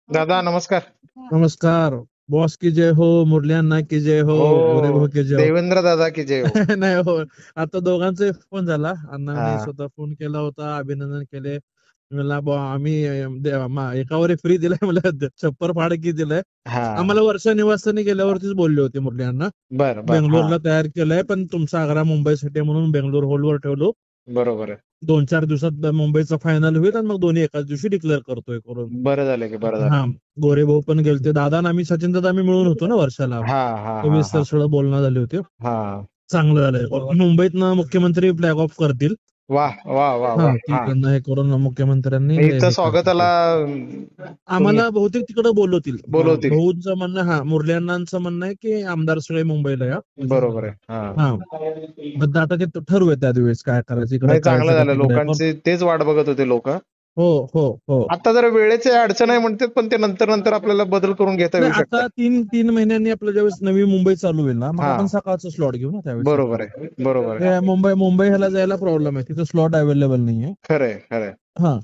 दादा नमस्कार. नमस्कार. बॉस की जय हो, मुरली अण्णा की जय हो, गोरे भाऊ की जय हो. देवेंद्र दादा की जय हो. नाही हो, आता दोघांचा फोन झाला. अण्णांनी हा. स्वतः फोन केला होता, अभिनंदन केले. मला आम्ही एकावर एक फ्री दिलाय, मला छप्पर फाडकी दिलंय. हा. आम्हाला वर्षा निवासाने गेल्यावरतीच बोलले होते मुरली अण्णा, बर बर. बेंगलोरला तयार केलंय, पण तुमचा आग्रा मुंबईसाठी म्हणून बेंगलोर होल्डवर ठेवलो. बरोबर आहे. 2-4 दिवसात मुंबईचा फायनल होईल आणि मग दोन्ही एकाच दिवशी डिक्लेअर करतोय करून. बरं झालं की बरं झालं. हा, गोरे भाऊ पण गेलते, दादा आणि आम्ही, सचिन दादा आम्ही मिळून होतो ना वर्षाला. हा हा सविस्तर सगळं बोलणं झाले होते. हा. चांगलं झालंय. मुंबईतनं मुख्यमंत्री फ्लॅग ऑफ करतील. वा वा वा वा. तिकडनं हे करून मुख्यमंत्र्यांनी इथं स्वागताला आम्हाला बहुतेक तिकडे बोलवतील. बोलवतील. भाऊंचं म्हणणं, हा मुरली अण्णांचं म्हणणं आहे की आमदार सगळे मुंबईला या. बरोबर आहे. हा, आता ते ठरवूया त्या दिवस काय करायचं. इकडे चांगलं झालं, लोकांची तेच वाट बघत होते लोक. हो हो हो. आता जरा वेळेची अडचण आहे म्हणते, पण ते नंतर आपल्याला बदल करून घेता येऊ शकतं. आता 3 महिन्यांनी आपलं ज्यावेळेस नवी मुंबई चालू होईल ना, मग आपण सकाळचं स्लॉट घेऊ ना त्यावेळेस. बरोबर आहे बरोबर आहे. मुंबई ह्याला जायला प्रॉब्लेम आहे, तिथं स्लॉट अवेलेबल नाहीये. खरंय खरंय. हा,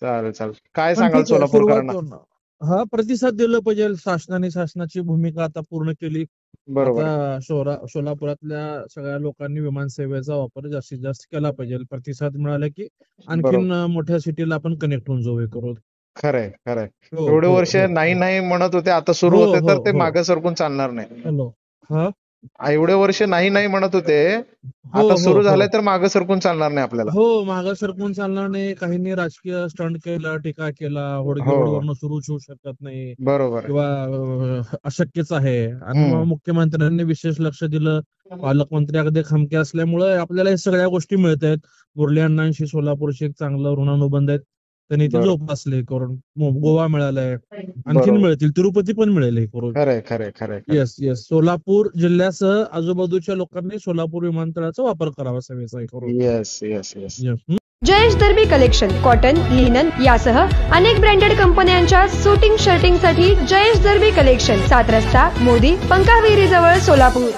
चालेल. काय सांगाल सोलापूरकरांना? हा, प्रतिसाद दिलं पाहिजे. शासनाची भूमिका आता पूर्ण केली. बरोबर. आता सोलापुरातल्या सगळ्या लोकांनी विमानसेवेचा वापर जास्तीत जास्त केला पाहिजे. प्रतिसाद मिळाला की आणखीन मोठ्या सिटीला आपण कनेक्ट होऊन जाऊ करून. खरंय खरंय. एवढे वर्ष नाही म्हणत होते, आता सुरू होते तर ते मागे सरकून चालणार नाही. हॅलो. हा, एवढे वर्ष नाही म्हणत होते, आता सुरू झालंय तर मागे सरकून चालणार नाही आपल्याला. हो, मागे सरकून चालणार नाही. काहींनी राजकीय स्टंट केला, टीका केला, रोडवरनं सुरूच होऊ शकत नाही, बरोबर किंवा अशक्यच आहे. आणि मग मुख्यमंत्र्यांनी विशेष लक्ष दिलं. पालकमंत्री अगदी खमके असल्यामुळे आपल्याला हे सगळ्या गोष्टी मिळत आहेत. मुरली अण्णांशी सोलापूरशी एक चांगलं ऋणानुबंध आहेत, त्यांनी ते जोपासले करून. गोवा मिळालाय, आणखीन मिळतील, तिरुपती पण मिळेल हे करून. खरंय खरंय खरंय. येस. सोलापूर जिल्ह्यासह आजूबाजूच्या लोकांनी सोलापूर विमानतळाचा वापर करावा सेवेचा हे करून. Yes yes yes. Jayesh Derby collection, cotton, linen यासह अनेक ब्रँडेड कंपन्यांच्या सुटिंग शर्टिंगसाठी जयेश दर्बी कलेक्शन, 7 रस्ता मोदी पंकाविरी जवळ Solapur.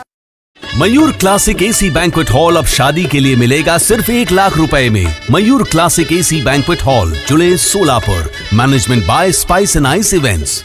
Mayur classic AC banquet hall अब शादी के लिए मिलेगा सिर्फ 1 लाख रुपए में। Mayur classic AC banquet hall, July, Solapur. Management by spice end ice events.